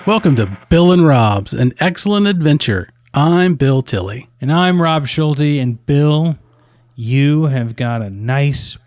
Welcome to Bill and Rob's An Excellent Adventure. I'm Bill Tilley. And I'm Rob Schulte. And Bill, you have got a nice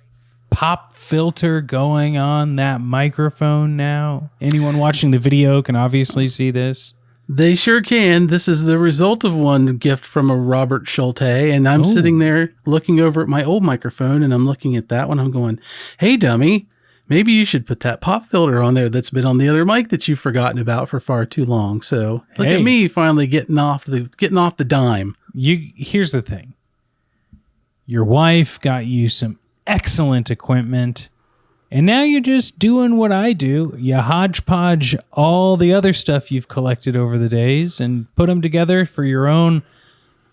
pop filter going on that microphone now. Anyone watching the video can obviously see this. They sure can. This is the result of one gift from a Robert Schulte. And I'm sitting there looking over at my old microphone, and I'm looking at that one. I'm going, hey, dummy. Maybe you should put that pop filter on there that's been on the other mic that you've forgotten about for far too long. So look at me finally getting off the dime. Here's the thing. Your wife got you some excellent equipment, and now you're just doing what I do. You hodgepodge all the other stuff you've collected over the days and put them together for your own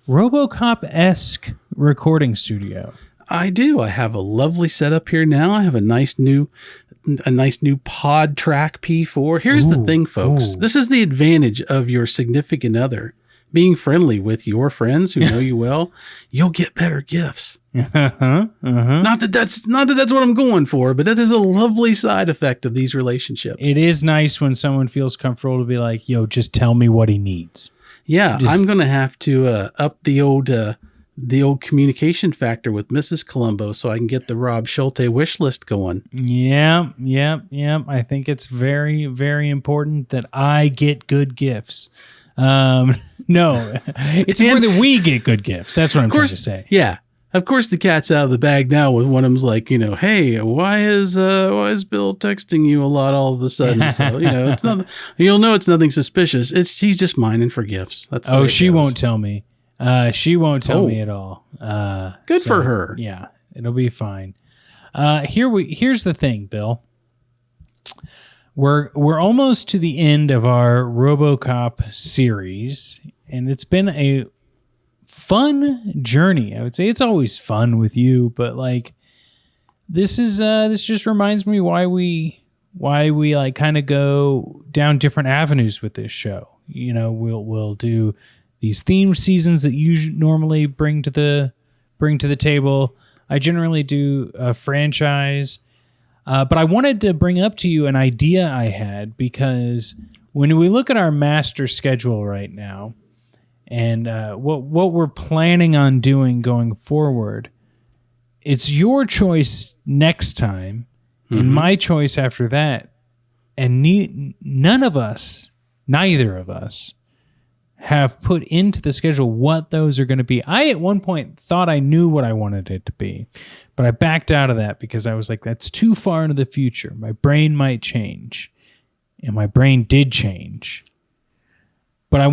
RoboCop-esque recording studio. I do. I have a lovely setup here now. I have a nice new Pod Track P4. Here's the thing, folks. This is the advantage of your significant other. Being friendly with your friends who know you well, you'll get better gifts. Not that that's what I'm going for, but that is a lovely side effect of these relationships. It is nice when someone feels comfortable to be like, yo, just tell me what he needs. Yeah, I'm going to have to up the old communication factor with Mrs. Colombo so I can get the Rob Schulte wish list going. Yeah. I think it's very, very important that I get good gifts. No, it's important that we get good gifts. That's what I'm trying to say. Yeah. Of course, the cat's out of the bag now with one of them's like, hey, why is Bill texting you a lot all of a sudden? So, it's nothing. You'll know it's nothing suspicious. He's just mining for gifts. That's the way she it goes. Won't tell me. She won't tell me at all. Good for her. Yeah, it'll be fine. Here's the thing, Bill. We're almost to the end of our RoboCop series, and it's been a fun journey. I would say it's always fun with you, but like this just reminds me why we like kind of go down different avenues with this show. We'll do these themed seasons that you normally bring to the table. I generally do a franchise, but I wanted to bring up to you an idea I had, because when we look at our master schedule right now and what we're planning on doing going forward, it's your choice next time and my choice after that, and neither of us have put into the schedule what those are going to be. I, at one point, thought I knew what I wanted it to be, but I backed out of that because I was like, that's too far into the future. My brain might change, and my brain did change. But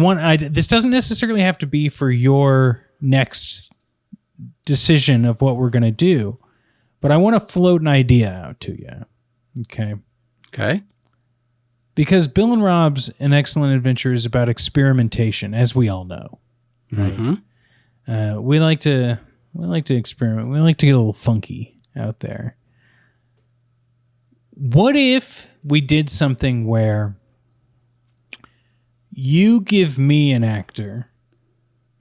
this doesn't necessarily have to be for your next decision of what we're going to do, but I want to float an idea out to you. Okay. Because Bill and Rob's An Excellent Adventure is about experimentation, as we all know. Right? We like to experiment. We like to get a little funky out there. What if we did something where you give me an actor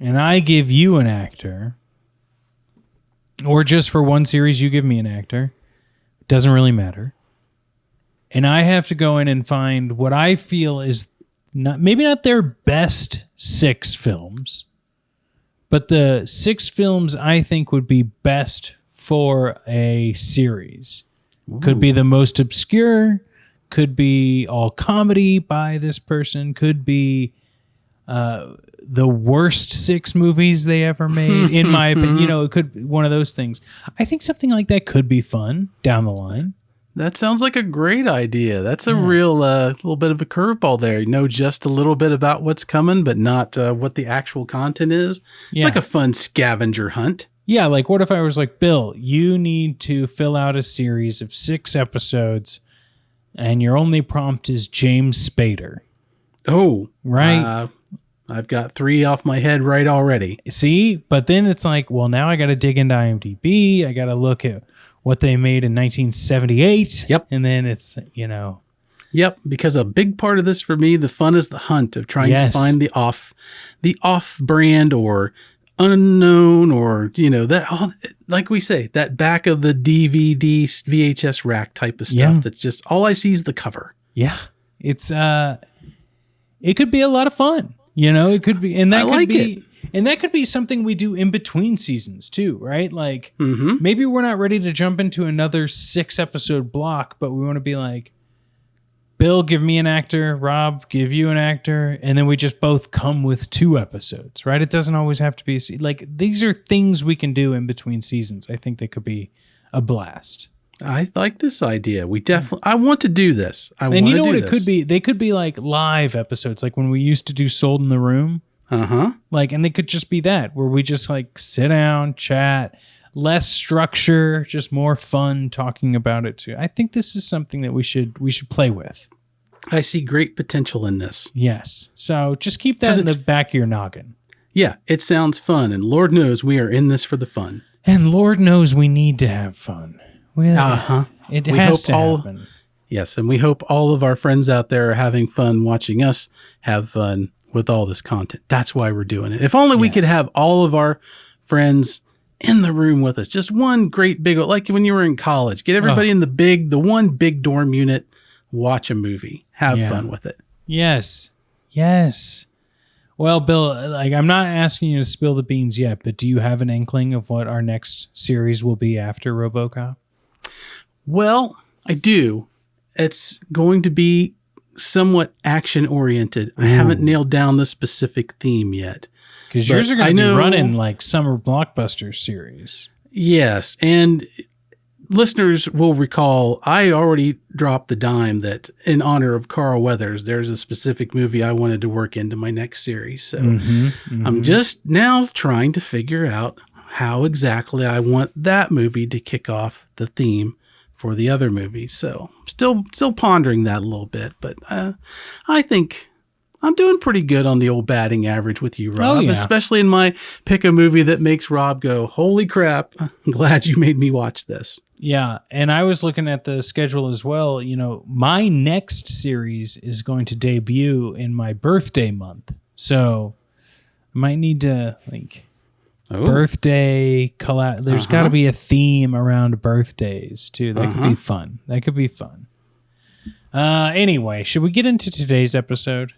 and I give you an actor, or just for one series you give me an actor? It doesn't really matter. And I have to go in and find what I feel is maybe not their best 6 films, but the 6 films I think would be best for a series. Ooh. Could be the most obscure, could be all comedy by this person, could be the worst 6 movies they ever made, in my opinion. It could be one of those things. I think something like that could be fun down the line. That sounds like a great idea. That's a real little bit of a curveball there. You know just a little bit about what's coming, but not what the actual content is. It's like a fun scavenger hunt. Yeah, like what if I was like, Bill, you need to fill out a series of 6 episodes, and your only prompt is James Spader. Oh. Right? I've got 3 off my head right already. See? But then it's like, well, now I got to dig into IMDb. I got to look at what they made in 1978. Yep. And then it's, Yep, because a big part of this for me, the fun is the hunt of trying to find the off-brand or unknown, or that, like we say, that back of the DVD VHS rack type of stuff. That's just all I see is the cover. Yeah, it's it could be a lot of fun. It could be, and that I could like be, it. and that could be something we do in between seasons too, right? Like maybe we're not ready to jump into another 6-episode block, but we want to be like, Bill, give me an actor, Rob, give you an actor, and then we just both come with 2 episodes, right? It doesn't always have to be like these are things we can do in between seasons. I think they could be a blast. I like this idea. I want to do this. And you know what it could be? They could be like live episodes, like when we used to do Sold in the Room. Like, and they could just be that, where we just like sit down, chat, less structure, just more fun talking about it too. I think this is something that we should play with. I see great potential in this. Yes. So just keep that in the back of your noggin. Yeah, it sounds fun, and Lord knows we are in this for the fun. And Lord knows we need to have fun. It has to happen. Yes, and we hope all of our friends out there are having fun watching us have fun with all this content. That's why we're doing it. If only we could have all of our friends in the room with us. Just one great big, like when you were in college, get everybody in the one big dorm unit, watch a movie, have fun with it. Yes. Well, Bill, like I'm not asking you to spill the beans yet, but do you have an inkling of what our next series will be after RoboCop? Well, I do. It's going to be somewhat action oriented. I haven't nailed down the specific theme yet. Because yours are going to be running like summer blockbuster series. Yes. And listeners will recall, I already dropped the dime that in honor of Carl Weathers, there's a specific movie I wanted to work into my next series. So I'm just now trying to figure out how exactly I want that movie to kick off the theme for the other movies. So still pondering that a little bit, but I think I'm doing pretty good on the old batting average with you, Rob, especially in my pick a movie that makes Rob go, holy crap, I'm glad you made me watch this. Yeah, and I was looking at the schedule as well. My next series is going to debut in my birthday month. So I might need to birthday collab. There's got to be a theme around birthdays too. That could be fun. Anyway, should we get into today's episode?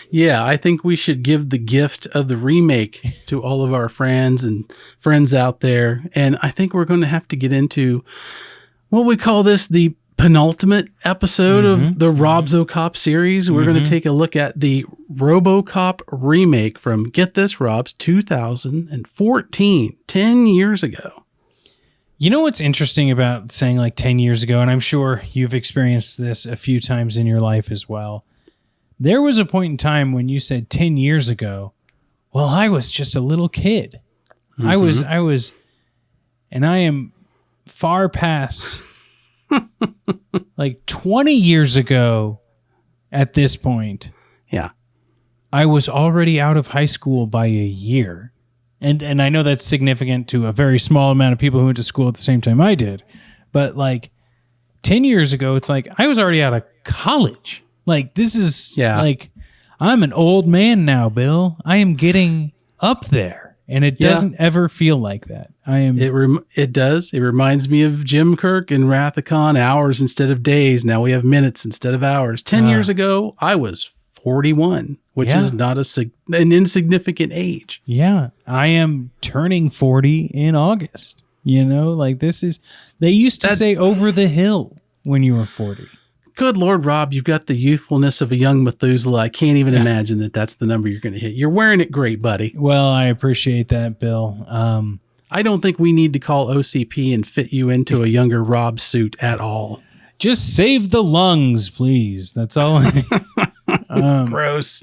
Yeah, I think we should give the gift of the remake to all of our friends out there. And I think we're going to have to get into what we call the penultimate episode of the RoboCop series. We're going to take a look at the RoboCop remake from, get this, Rob's 2014, 10 years ago. You know what's interesting about saying like 10 years ago, and I'm sure you've experienced this a few times in your life as well. There was a point in time when you said 10 years ago, well, I was just a little kid. I was, and I am far past like 20 years ago at this point. Yeah. I was already out of high school by a year. And I know that's significant to a very small amount of people who went to school at the same time I did. But like 10 years ago, it's like I was already out of college. Like this is like I'm an old man now, Bill. I am getting up there, and it doesn't ever feel like that. It does. It reminds me of Jim Kirk in Wrath of Khan, hours instead of days. Now we have minutes instead of hours. 10 years ago, I was 41, which is not an insignificant age. Yeah, I am turning 40 in August. This is. They used to say over the hill when you were 40. Good Lord, Rob, you've got the youthfulness of a young Methuselah. I can't even imagine that that's the number you're going to hit. You're wearing it great, buddy. Well, I appreciate that, Bill. I don't think we need to call OCP and fit you into a younger Rob suit at all. Just save the lungs, please. That's all. Gross.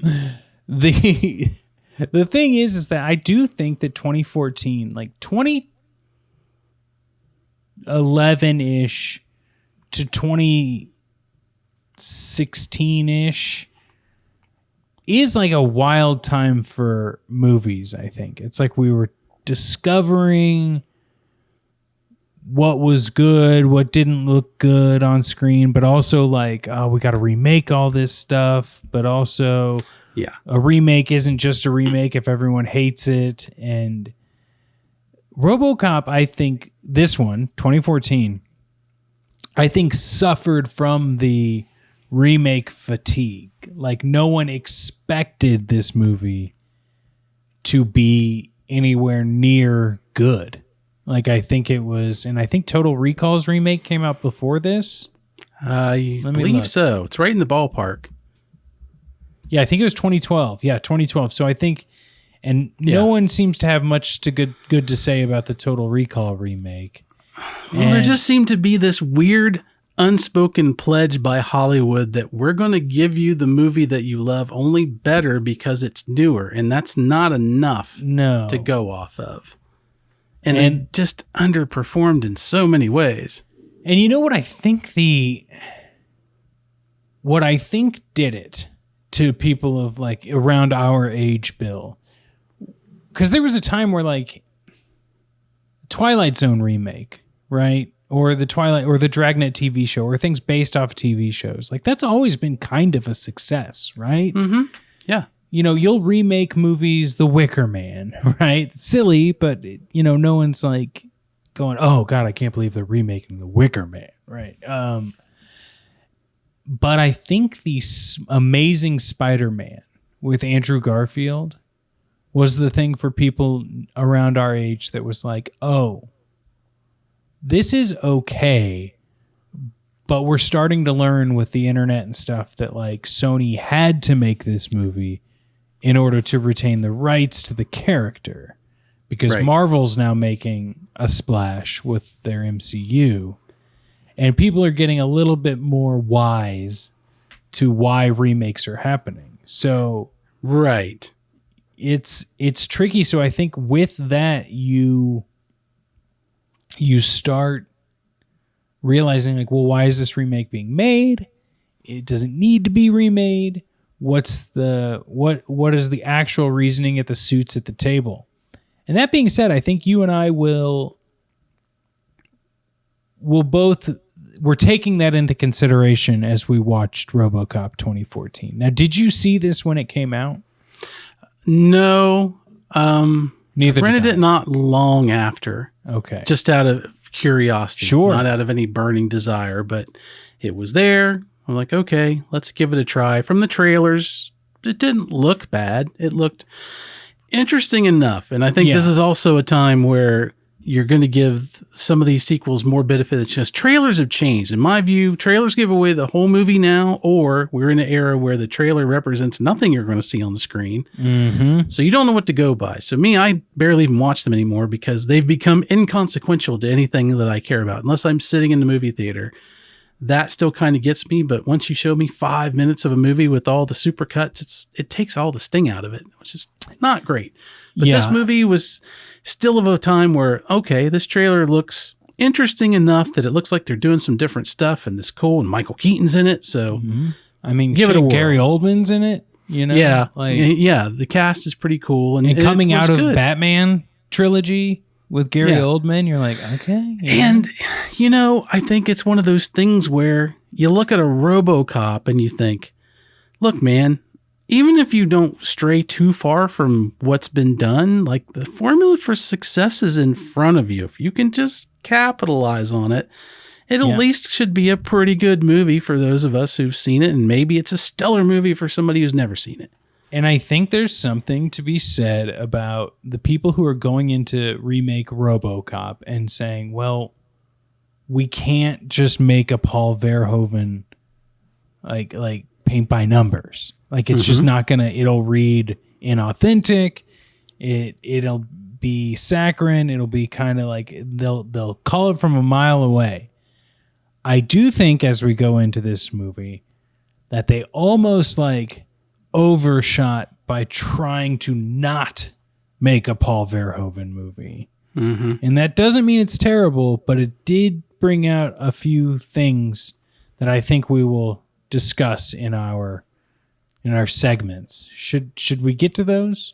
The thing is that I do think that 2014, like 2011-ish to 2016-ish is like a wild time for movies, I think. It's like we were discovering what was good, what didn't look good on screen, but also like, oh, we got to remake all this stuff, but also a remake isn't just a remake if everyone hates it. And RoboCop, I think this one, 2014, I think suffered from the remake fatigue. Like, no one expected this movie to be anywhere near good. Like, I think it was, and I think Total Recall's remake came out before this. I believe so. It's right in the ballpark. Yeah, I think it was 2012. Yeah, 2012. So I think, and no one seems to have much good to say about the Total Recall remake. Well, there just seemed to be this weird unspoken pledge by Hollywood that we're going to give you the movie that you love, only better because it's newer, and that's not enough to go off of. And it just underperformed in so many ways. And you know what I think did it to people of like around our age, Bill? Because there was a time where like Twilight Zone remake, right? Or the Twilight or the Dragnet TV show or things based off TV shows. Like that's always been kind of a success, right? Mm-hmm. Yeah. You know, you'll remake movies, The Wicker Man, right? Silly, but you know, no one's like going, "Oh God, I can't believe they're remaking The Wicker Man," right? But I think the Amazing Spider-Man with Andrew Garfield was the thing for people around our age that was like, "Oh, this is okay." But we're starting to learn with the internet and stuff that like Sony had to make this movie in order to retain the rights to the character, because Marvel's now making a splash with their MCU, and people are getting a little bit more wise to why remakes are happening. So it's tricky. So I think with that you start realizing like, well, why is this remake being made? It doesn't need to be remade. What is the actual reasoning at the suits at the table? And that being said, I think you and I we're taking that into consideration as we watched RoboCop 2014. Now, did you see this when it came out? No. Neither. Rented it not long after. Okay. Just out of curiosity. Sure. Not out of any burning desire, but it was there. I'm like, okay, let's give it a try. From the trailers, it didn't look bad. It looked interesting enough. And I think this is also a time where you're going to give some of these sequels more benefit of chance. Trailers have changed. In my view, trailers give away the whole movie now, or we're in an era where the trailer represents nothing you're going to see on the screen. Mm-hmm. So you don't know what to go by. So I barely even watch them anymore because they've become inconsequential to anything that I care about. Unless I'm sitting in the movie theater, that still kind of gets me. But once you show me 5 minutes of a movie with all the super cuts, it takes all the sting out of it, which is not great. But this movie was still of a time where, okay, this trailer looks interesting enough that it looks like they're doing some different stuff and it's cool, and Michael Keaton's in it. So, I mean, give it a whirl. Gary Oldman's in it, you know? Yeah. The cast is pretty cool. And coming out of Batman trilogy with Gary Oldman, you're like, okay. And, I think it's one of those things where you look at a RoboCop and you think, look, man, even if you don't stray too far from what's been done, like the formula for success is in front of you. If you can just capitalize on it, it at least should be a pretty good movie for those of us who've seen it. And maybe it's a stellar movie for somebody who's never seen it. And I think there's something to be said about the people who are going into remake RoboCop and saying, well, we can't just make a Paul Verhoeven like paint by numbers. Like it's just not gonna. It'll read inauthentic. It'll be saccharine. It'll be kind of like they'll call it from a mile away. I do think as we go into this movie that they almost like overshot by trying to not make a Paul Verhoeven movie. And that doesn't mean it's terrible, but it did bring out a few things that I think we will discuss in our segments. Should we get to those?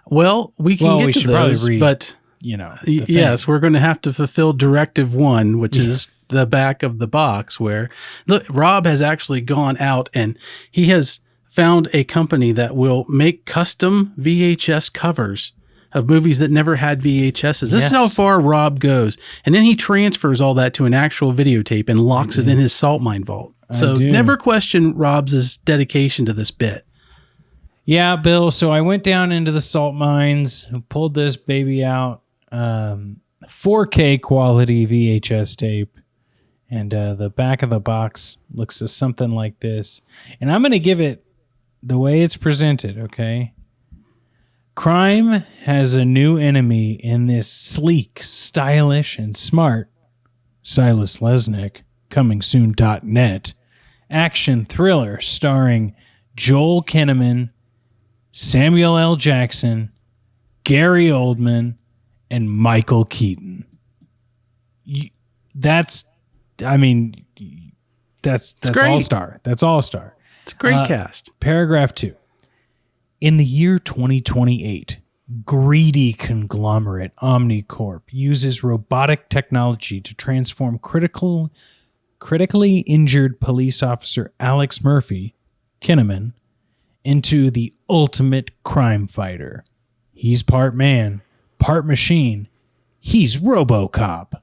Well, we can get to those, read, but yes, we're going to have to fulfill Directive 1, which is the back of the box, where look, Rob has actually gone out and he has found a company that will make custom VHS covers of movies that never had VHSs. This is how far Rob goes. And then he transfers all that to an actual videotape and locks it in his salt mine vault. So do. never question Rob's dedication to this bit. Yeah, Bill. So I went down into the salt mines, pulled this baby out, 4K quality VHS tape, and the back of the box looks something like this. And I'm going to give it the way it's presented, okay? Crime has a new enemy in this sleek, stylish, and smart Silas Lesnick, coming soon.net, action thriller starring Joel Kinnaman, Samuel L. Jackson, Gary Oldman, and Michael Keaton. That's all-star. That's all-star. It's a great cast. Paragraph 2. In the year 2028, greedy conglomerate OmniCorp uses robotic technology to transform critically injured police officer Alex Murphy, Kinnaman, into the ultimate crime fighter. He's part man, part machine. He's RoboCop.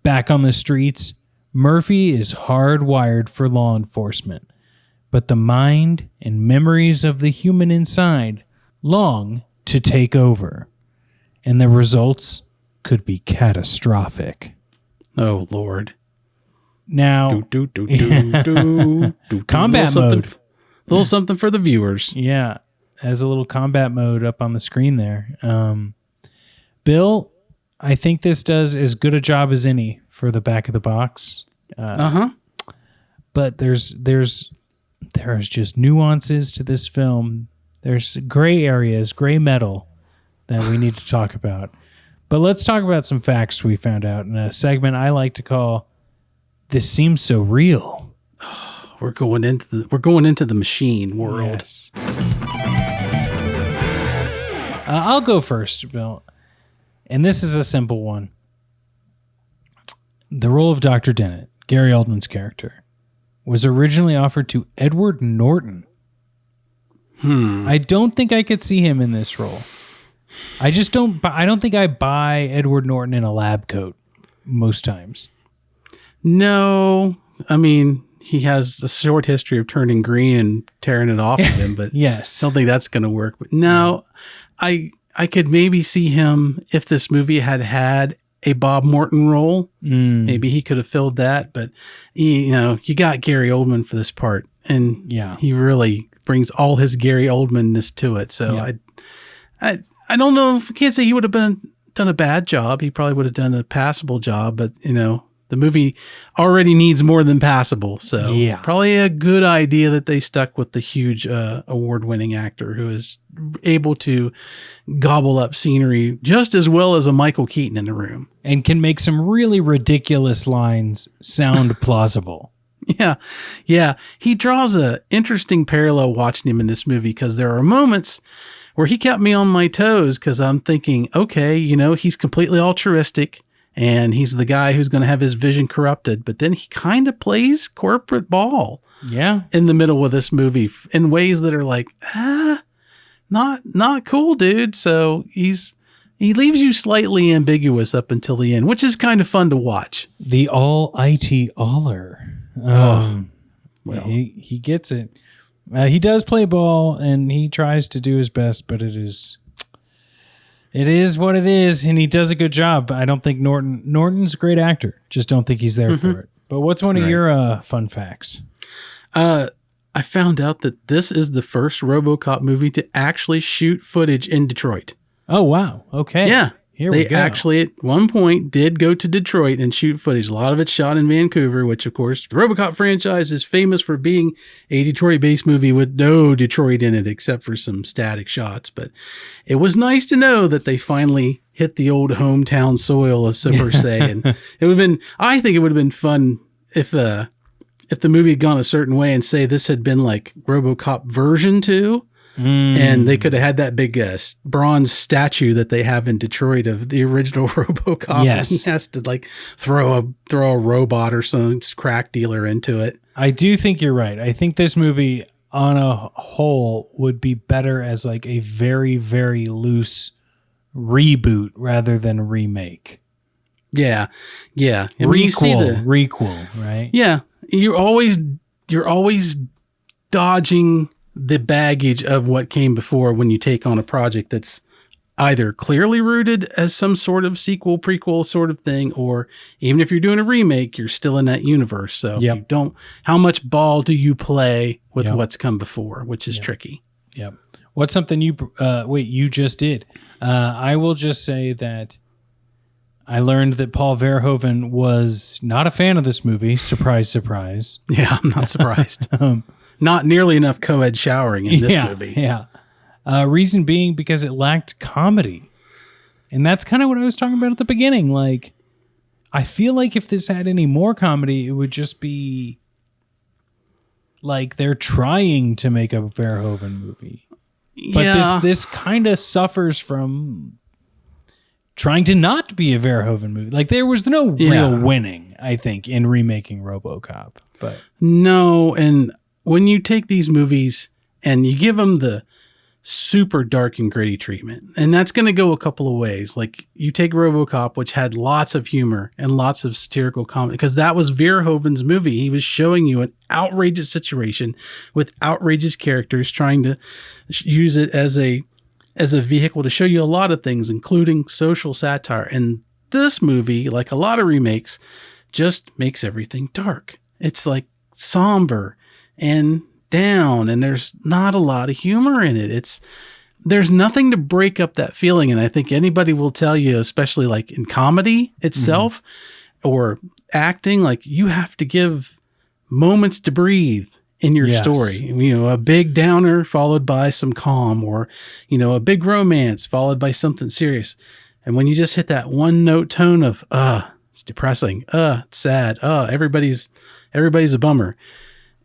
Back on the streets, Murphy is hardwired for law enforcement, but the mind and memories of the human inside long to take over, and the results could be catastrophic. Oh, Lord. Now, combat mode. A little something for the viewers. Yeah, has a little combat mode up on the screen there. Bill, I think this does as good a job as any for the back of the box. But there's just nuances to this film. There's gray areas, gray metal that we need to talk about. But let's talk about some facts we found out in a segment I like to call "This Seems So Real." We're going into the machine world. Yes. I'll go first, Bill. And this is a simple one. The role of Dr. Dennett, Gary Oldman's character, was originally offered to Edward Norton. I don't think I could see him in this role. I don't think I buy Edward Norton in a lab coat most times. No, I mean, he has a short history of turning green and tearing it off of him, but yes, I don't think that's going to work. But no, I could maybe see him if this movie had a Bob Morton role. Maybe he could have filled that, but you got Gary Oldman for this part, and he really brings all his Gary Oldman-ness to it. So I don't know. I can't say he would have done a bad job. He probably would have done a passable job, but the movie already needs more than passable. So probably a good idea that they stuck with the huge award-winning actor who is able to gobble up scenery just as well as a Michael Keaton in the room. And can make some really ridiculous lines sound plausible. Yeah. He draws a interesting parallel watching him in this movie because there are moments where he kept me on my toes because I'm thinking, okay, he's completely altruistic. And he's the guy who's going to have his vision corrupted. But then he kind of plays corporate ball in the middle of this movie in ways that are like, not cool, dude. So he leaves you slightly ambiguous up until the end, which is kind of fun to watch. The all-IT aller. Well, he gets it. He does play ball and he tries to do his best, but it is what it is, and he does a good job. I don't think Norton's a great actor. Just don't think he's there for it. But what's one of your fun facts? I found out that this is the first RoboCop movie to actually shoot footage in Detroit. Oh, wow. Okay. Yeah. Here we go. They actually, at one point, did go to Detroit and shoot footage. A lot of it's shot in Vancouver, which, of course, the RoboCop franchise is famous for being a Detroit-based movie with no Detroit in it, except for some static shots. But it was nice to know that they finally hit the old hometown soil of per se. And I think it would have been fun if the movie had gone a certain way and say this had been like RoboCop version 2. And they could have had that big bronze statue that they have in Detroit of the original RoboCop. Yes. He has to like throw a robot or some crack dealer into it. I do think you're right. I think this movie on a whole would be better as like a very, very loose reboot rather than remake. Yeah. Requel, right? Yeah. You're always you're always dodging the baggage of what came before when you take on a project that's either clearly rooted as some sort of sequel, prequel sort of thing, or even if you're doing a remake, you're still in that universe. So if you don't, how much ball do you play with what's come before, which is tricky. Yep. What's something you just did? I will just say that I learned that Paul Verhoeven was not a fan of this movie. Surprise, surprise. Yeah, I'm not surprised. Not nearly enough co-ed showering in this movie. Yeah. Reason being because it lacked comedy. And that's kind of what I was talking about at the beginning. Like, I feel like if this had any more comedy, it would just be like they're trying to make a Verhoeven movie. But this kind of suffers from trying to not be a Verhoeven movie. Like, there was no real winning, I think, in remaking RoboCop. But no, and when you take these movies and you give them the super dark and gritty treatment, and that's going to go a couple of ways. Like, you take RoboCop, which had lots of humor and lots of satirical comedy, because that was Verhoeven's movie. He was showing you an outrageous situation with outrageous characters, trying to use it as a vehicle to show you a lot of things, including social satire. And this movie, like a lot of remakes, just makes everything dark. It's like somber and down, and there's not a lot of humor in it. There's nothing to break up that feeling. And I think anybody will tell you, especially like in comedy itself or acting, like you have to give moments to breathe in your story. You know, a big downer followed by some calm, or, you know, a big romance followed by something serious. And when you just hit that one note tone of, it's depressing, it's sad, everybody's a bummer,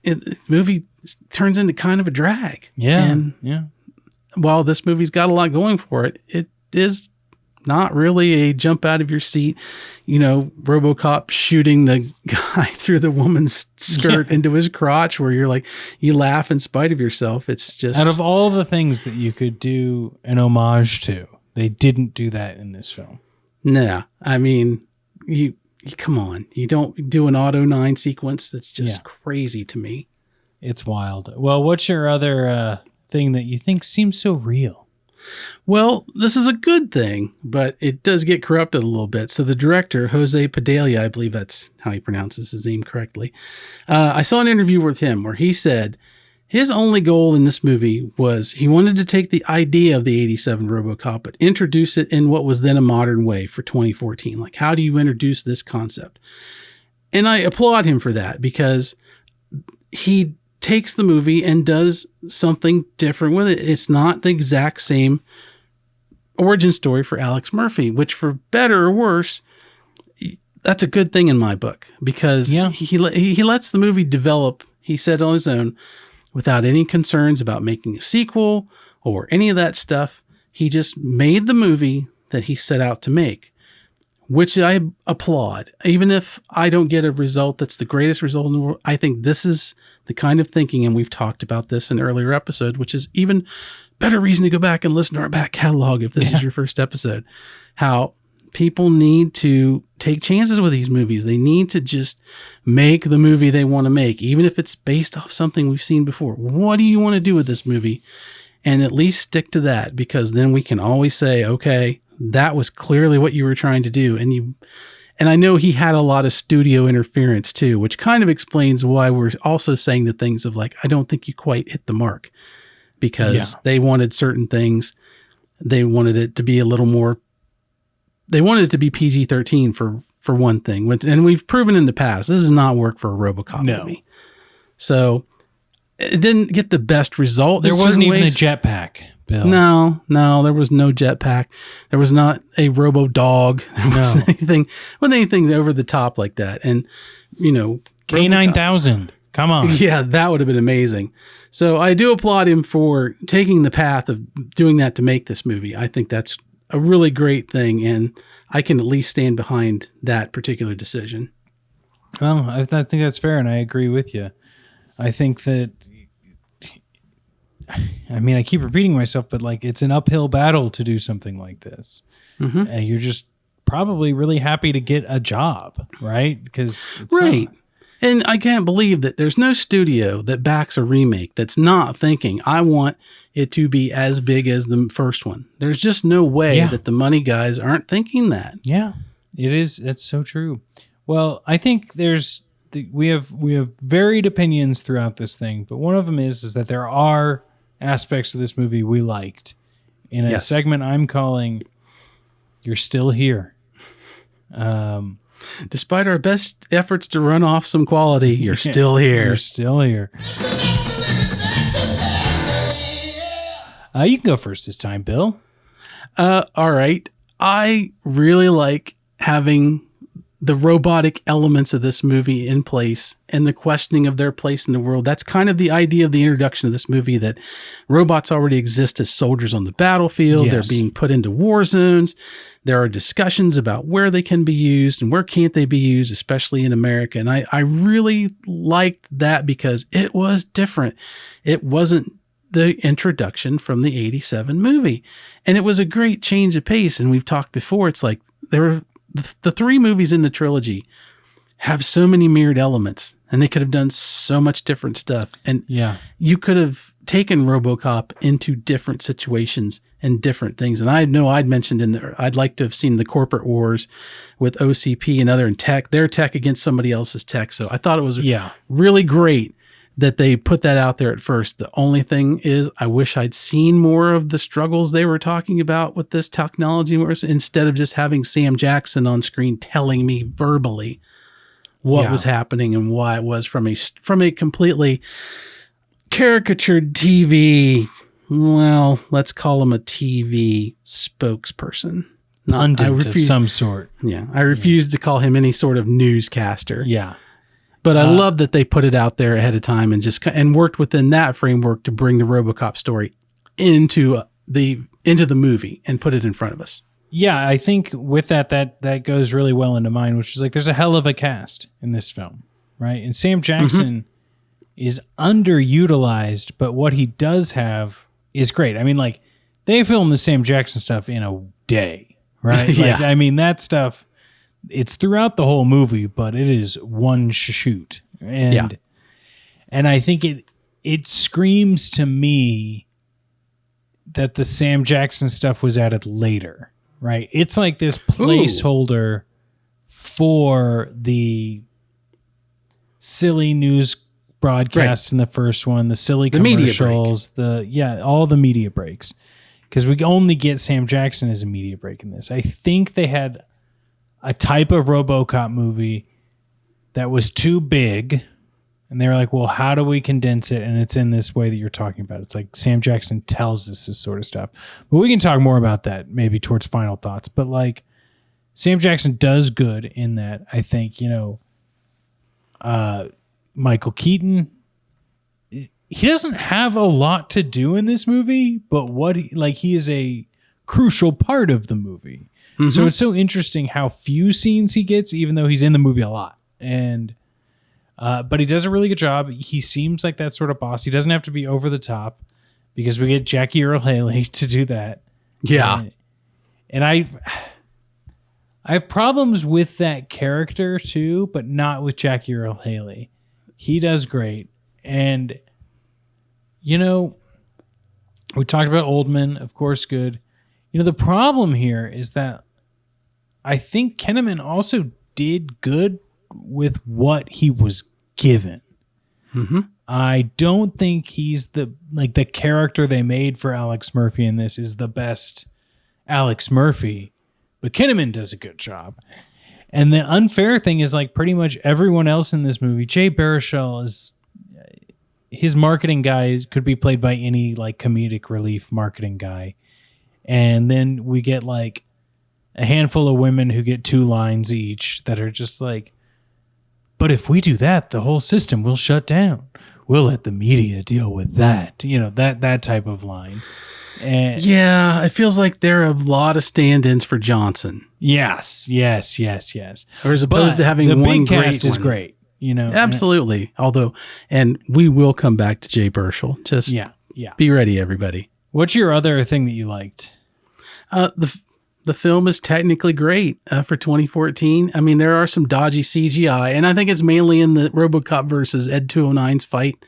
the movie turns into kind of a drag. And while this movie's got a lot going for it, it is not really a jump out of your seat, you know, RoboCop shooting the guy through the woman's skirt into his crotch, where you're like, you laugh in spite of yourself. It's just, out of all the things that you could do an homage to, they didn't do that in this film. Nah, I mean, you come on, you don't do an Auto 9 sequence. That's just crazy to me. It's wild. Well, what's your other thing that you think seems so real? Well, this is a good thing, but it does get corrupted a little bit. So the director, Jose Padilla, I believe that's how he pronounces his name correctly. I saw an interview with him where he said his only goal in this movie was he wanted to take the idea of the 87 RoboCop, but introduce it in what was then a modern way for 2014. Like, how do you introduce this concept? And I applaud him for that, because he takes the movie and does something different with it. It's not the exact same origin story for Alex Murphy, which, for better or worse, that's a good thing in my book, because he lets the movie develop, he said, on his own, without any concerns about making a sequel or any of that stuff. He just made the movie that he set out to make, which I applaud. Even if I don't get a result that's the greatest result in the world, I think this is the kind of thinking, and we've talked about this in an earlier episode, which is even better reason to go back and listen to our back catalog if this is your first episode, how people need to take chances with these movies. They need to just make the movie they want to make, even if it's based off something we've seen before. What do you want to do with this movie? And at least stick to that, because then we can always say, okay, that was clearly what you were trying to do. And I know he had a lot of studio interference too, which kind of explains why we're also saying the things of like, I don't think you quite hit the mark, because they wanted certain things. They wanted it to be a little more, they wanted it to be PG-13 for one thing. And we've proven in the past, this does not work for a RoboCop movie. So it didn't get the best result. There wasn't even a jetpack, Bill. No, there was no jetpack. There was not a robo dog. There wasn't anything over the top like that. And, you know, K9000. Come on. Yeah, that would have been amazing. So I do applaud him for taking the path of doing that to make this movie. I think that's a really great thing, and I can at least stand behind that particular decision. Well, I think that's fair, and I agree with you. I think that, I mean, I keep repeating myself, but like, it's an uphill battle to do something like this. Mm-hmm. And you're just probably really happy to get a job, right? Because it's right. And I can't believe that there's no studio that backs a remake that's not thinking, I want it to be as big as the first one. There's just no way that the money guys aren't thinking that. Yeah, it is. That's so true. Well, I think we have varied opinions throughout this thing, but one of them is that there are aspects of this movie we liked in a segment I'm calling "You're Still Here." Despite our best efforts to run off some quality, you're still here. You're still here. You can go first this time, Bill. All right. I really like having the robotic elements of this movie in place and the questioning of their place in the world. That's kind of the idea of the introduction of this movie, that robots already exist as soldiers on the battlefield. Yes. They're being put into war zones. There are discussions about where they can be used and where can't they be used, especially in America. And I really liked that because it was different. It wasn't the introduction from the 87 movie. And it was a great change of pace. And we've talked before, it's like there were the three movies in the trilogy have so many mirrored elements, and they could have done so much different stuff. And you could have taken RoboCop into different situations and different things. And I know I'd mentioned I'd like to have seen the corporate wars with OCP and other their tech against somebody else's tech. So I thought it was really great that they put that out there at first. The only thing is, I wish I'd seen more of the struggles they were talking about with this technology, instead of just having Sam Jackson on screen telling me verbally what was happening and why it was from a completely caricatured TV. Well, let's call him a TV spokesperson. Pundit of some sort. Yeah. I refuse to call him any sort of newscaster. Yeah. But I love that they put it out there ahead of time and worked within that framework to bring the RoboCop story into the movie and put it in front of us. Yeah, I think with that goes really well into mine, which is like there's a hell of a cast in this film, right? And Sam Jackson is underutilized, but what he does have is great. I mean, like, they filmed the Sam Jackson stuff in a day, right? Like, I mean, that stuff, it's throughout the whole movie, but it is one shoot. And I think it screams to me that the Sam Jackson stuff was added later, right? It's like this placeholder for the silly news broadcasts in the first one, the silly commercials, all the media breaks. Because we only get Sam Jackson as a media break in this. I think they had a type of RoboCop movie that was too big, and they were like, well, how do we condense it? And it's in this way that you're talking about. It's like Sam Jackson tells us this sort of stuff. But we can talk more about that maybe towards final thoughts. But like, Sam Jackson does good in that. I think, Michael Keaton, he doesn't have a lot to do in this movie, but he is a crucial part of the movie. Mm-hmm. So it's so interesting how few scenes he gets, even though he's in the movie a lot. And but he does a really good job. He seems like that sort of boss. He doesn't have to be over the top because we get Jackie Earle Haley to do that. Yeah. And I have problems with that character too, but not with Jackie Earle Haley. He does great. And, we talked about Oldman, of course, good. The problem here is that I think Kinnaman also did good with what he was given. Mm-hmm. I don't think he's the character they made for Alex Murphy in this is the best Alex Murphy, but Kinnaman does a good job. And the unfair thing is like pretty much everyone else in this movie, Jay Baruchel is his marketing guy could be played by any like comedic relief marketing guy. And then we get like a handful of women who get 2 lines each that are just like, but if we do that, the whole system will shut down. We'll let the media deal with that. That type of line. And yeah, it feels like there are a lot of stand-ins for Johnson. Yes. Or as opposed to having the one big cast is one. great. Absolutely. And we will come back to Jay Baruchel. Just be ready, everybody. What's your other thing that you liked? The the film is technically great for 2014. I mean, there are some dodgy CGI, and I think it's mainly in the RoboCop versus Ed 209's fight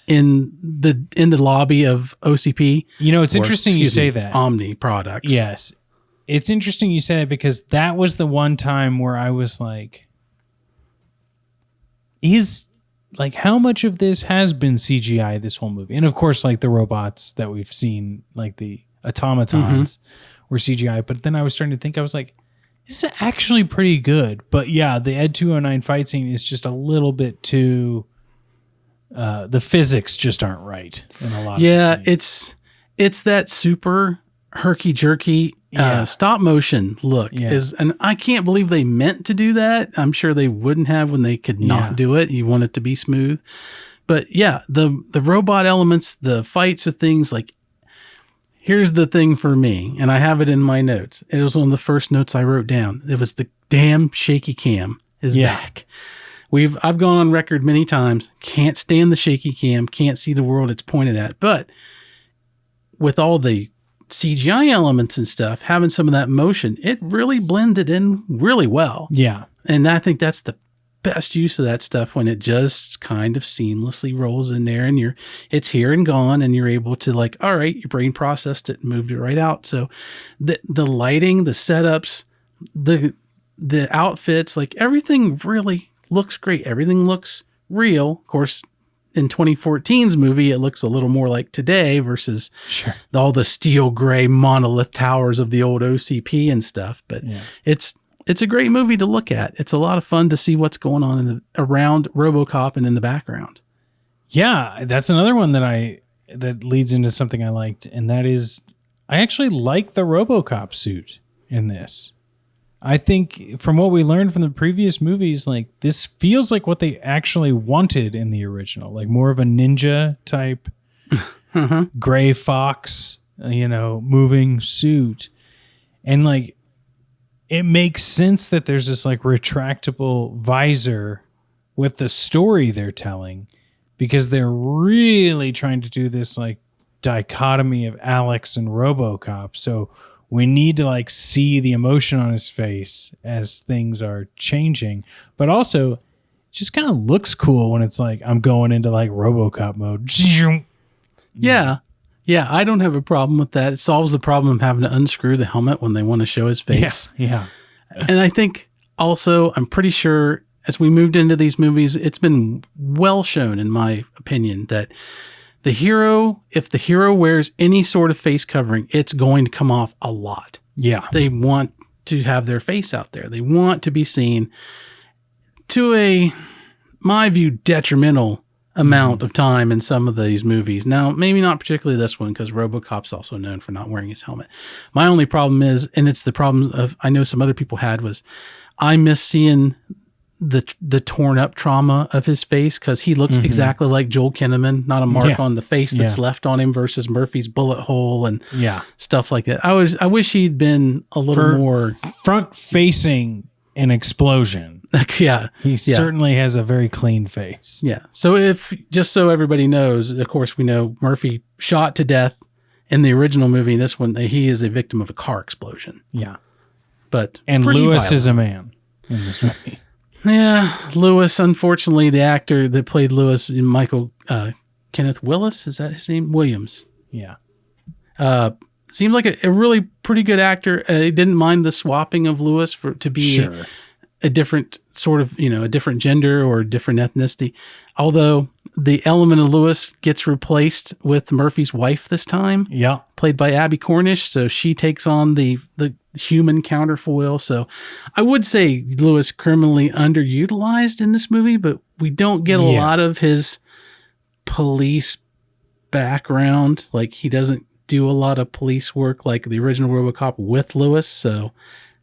in the lobby of OCP. You know, it's interesting you say that. Omni Products. Yes. It's interesting you say that because that was the one time where I was like, how much of this has been CGI this whole movie? And of course, like the robots that we've seen, like the automatons were CGI. But then I was starting to think, I was like, this is actually pretty good. But yeah, the Ed 209 fight scene is just a little bit too... the physics just aren't right in a lot of the scenes. It's that super herky-jerky stop motion look. And I can't believe they meant to do that. I'm sure they wouldn't have when they could not do it. You want it to be smooth. But yeah, the robot elements, the fights of things, like, here's the thing for me, and I have it in my notes. It was one of the first notes I wrote down. It was the damn shaky cam is back. I've gone on record many times, can't stand the shaky cam, can't see the world it's pointed at. But with all the CGI elements and stuff, having some of that motion, it really blended in really well. Yeah. And I think that's the best use of that stuff, when it just kind of seamlessly rolls in there and it's here and gone, and you're able to, like, all right, your brain processed it and moved it right out. So the lighting, the setups, the outfits, like, everything really looks great. Everything looks real. Of course, in 2014's movie, it looks a little more like today versus all the steel gray monolith towers of the old OCP and stuff. But it's a great movie to look at. It's a lot of fun to see what's going on around RoboCop and in the background. Yeah, that's another one that leads into something I liked, and that is I actually like the RoboCop suit in this. I think from what we learned from the previous movies, like, this feels like what they actually wanted in the original, like more of a ninja type gray fox, moving suit. And like, it makes sense that there's this like retractable visor with the story they're telling, because they're really trying to do this like dichotomy of Alex and RoboCop. So we need to like see the emotion on his face as things are changing, but also it just kind of looks cool when it's like, I'm going into like RoboCop mode. Yeah. I don't have a problem with that. It solves the problem of having to unscrew the helmet when they want to show his face. Yeah. And I think also, I'm pretty sure as we moved into these movies, it's been well shown, in my opinion, that if the hero wears any sort of face covering, it's going to come off a lot. Yeah. They want to have their face out there. They want to be seen to my view, detrimental amount of time in some of these movies. Now, maybe not particularly this one, because RoboCop's also known for not wearing his helmet. My only problem is, and it's the problem of I know some other people had, was I miss seeing the torn up trauma of his face, because he looks exactly like Joel Kinnaman, not a mark on the face that's left on him, versus Murphy's bullet hole and stuff like that. I wish he'd been a little more front facing an explosion. He certainly has a very clean face. Yeah. So just so everybody knows, of course, we know Murphy shot to death in the original movie. In this one, he is a victim of a car explosion. Yeah. And Lewis is a man in this movie. Yeah, Lewis, unfortunately, the actor that played Lewis, Kenneth Willis, is that his name? Williams. Yeah. Seemed like a really pretty good actor. He didn't mind the swapping of Lewis to be a different sort of, a different gender or a different ethnicity. Although the element of Lewis gets replaced with Murphy's wife this time. Yeah. Played by Abby Cornish. So she takes on the human counterfoil. So I would say Lewis criminally underutilized in this movie, but we don't get a lot of his police background. Like, he doesn't do a lot of police work like the original RoboCop with Lewis. So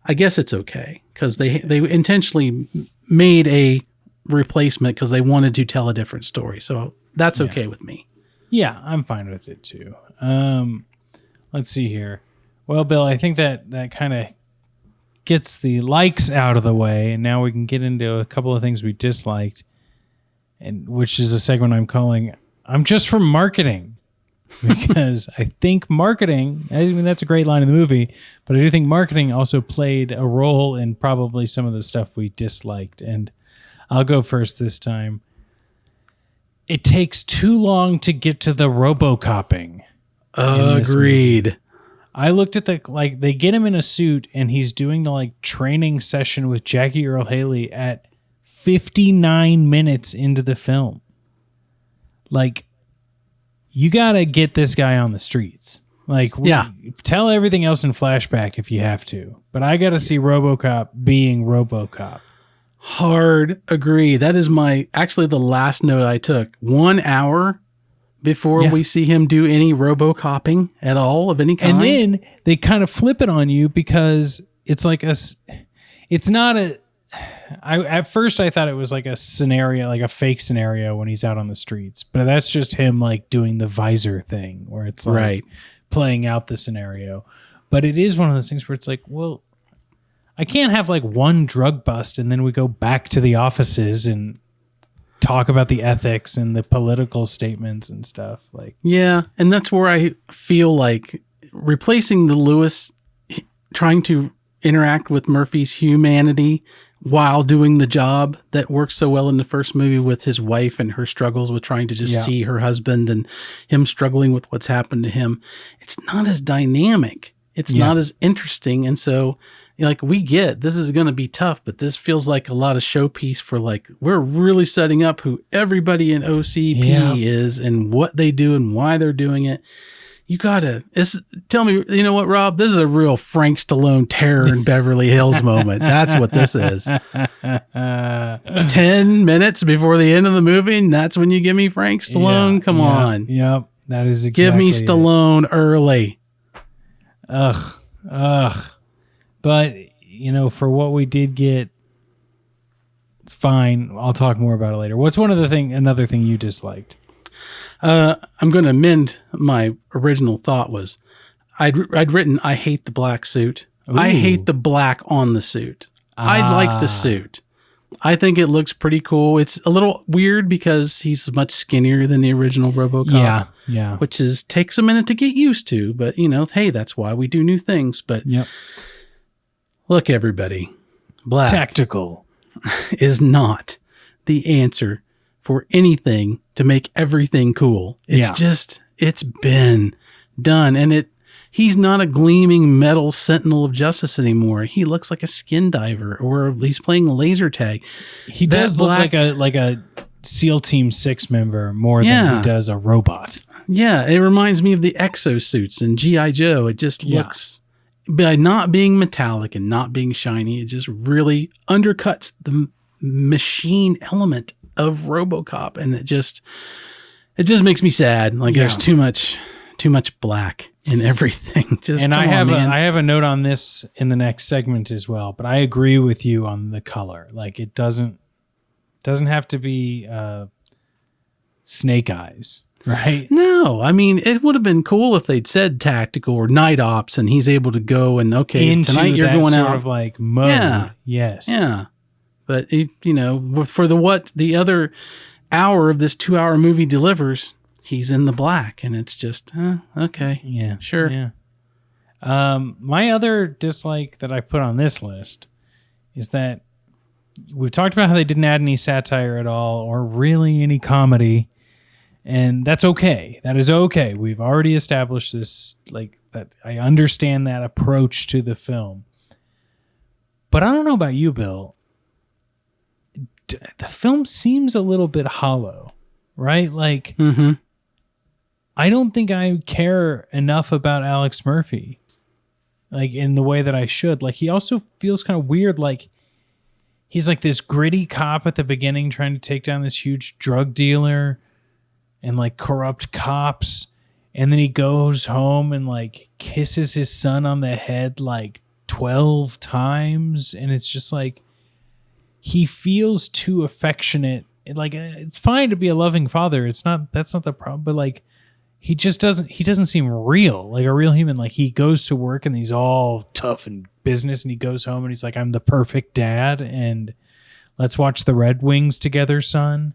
I guess it's okay, because they intentionally made a replacement because they wanted to tell a different story. So that's okay with me. Yeah, I'm fine with it too. Let's see here. Well, Bill, I think that kind of gets the likes out of the way, and now we can get into a couple of things we disliked, and which is a segment I'm calling "I'm Just from Marketing." because I think marketing, I mean, that's a great line in the movie, but I do think marketing also played a role in probably some of the stuff we disliked. And I'll go first this time. It takes too long to get to the RoboCopping. Agreed. I looked at they get him in a suit and he's doing the training session with Jackie Earle Haley at 59 minutes into the film. You got to get this guy on the streets. Tell everything else in flashback if you have to. But I got to see RoboCop being RoboCop. Hard agree. That is actually the last note I took. 1 hour before we see him do any RoboCopping at all of any kind. And then they kind of flip it on you because it's it's not at first I thought it was like a scenario, like a fake scenario when he's out on the streets, but that's just him doing the visor thing where it's playing out the scenario. But it is one of those things where it's well, I can't have one drug bust and then we go back to the offices and talk about the ethics and the political statements and stuff. Yeah, and that's where I feel replacing the Lewis trying to interact with Murphy's humanity while doing the job that works so well in the first movie with his wife and her struggles with trying to just see her husband and him struggling with what's happened to him. It's not as dynamic. It's not as interesting. And so we get this is going to be tough, but this feels like a lot of showpiece for we're really setting up who everybody in OCP is and what they do and why they're doing it. You gotta tell me, you know what, Rob? This is a real Frank Stallone Terror in Beverly Hills moment. That's what this is. 10 minutes before the end of the movie, and that's when you give me Frank Stallone. Come on. Yep. That is exactly give me Stallone early. Ugh. But, for what we did get, it's fine. I'll talk more about it later. What's another thing you disliked? I'm going to amend my original thought was I'd written, I hate the black suit. Ooh. I hate the black on the suit. I like the suit. I think it looks pretty cool. It's a little weird because he's much skinnier than the original RoboCop. Yeah. Which takes a minute to get used to, but hey, that's why we do new things. But look, everybody, black tactical is not the answer for anything to make everything cool. It's been done. And he's not a gleaming metal sentinel of justice anymore. He looks like a skin diver, or he's playing laser tag. He does look like a SEAL Team 6 member more than he does a robot. Yeah. It reminds me of the exosuits in G.I. Joe. It just looks, by not being metallic and not being shiny, it just really undercuts the machine element of RoboCop, and it just makes me sad. There's too much black in everything. I have a note on this in the next segment as well, but I agree with you on the color. It doesn't have to be snake eyes, right? No, I mean, it would have been cool if they'd said tactical or night ops, and he's able to go and into tonight you're going out of mode. Yeah. Yes. Yeah. But for the other hour of this 2-hour movie delivers, he's in the black, and it's just okay. Yeah, sure. Yeah. My other dislike that I put on this list is that we've talked about how they didn't add any satire at all, or really any comedy, and that's okay. That is okay. We've already established this, that. I understand that approach to the film, but I don't know about you, Bill. The film seems a little bit hollow, right? I don't think I care enough about Alex Murphy, in the way that I should. He also feels kind of weird. He's this gritty cop at the beginning trying to take down this huge drug dealer and corrupt cops. And then he goes home and kisses his son on the head 12 times. And it's just he feels too affectionate. It's fine to be a loving father. That's not the problem. But he doesn't seem real, like a real human. He goes to work and he's all tough and business, and he goes home and he's I'm the perfect dad, and let's watch the Red Wings together, son.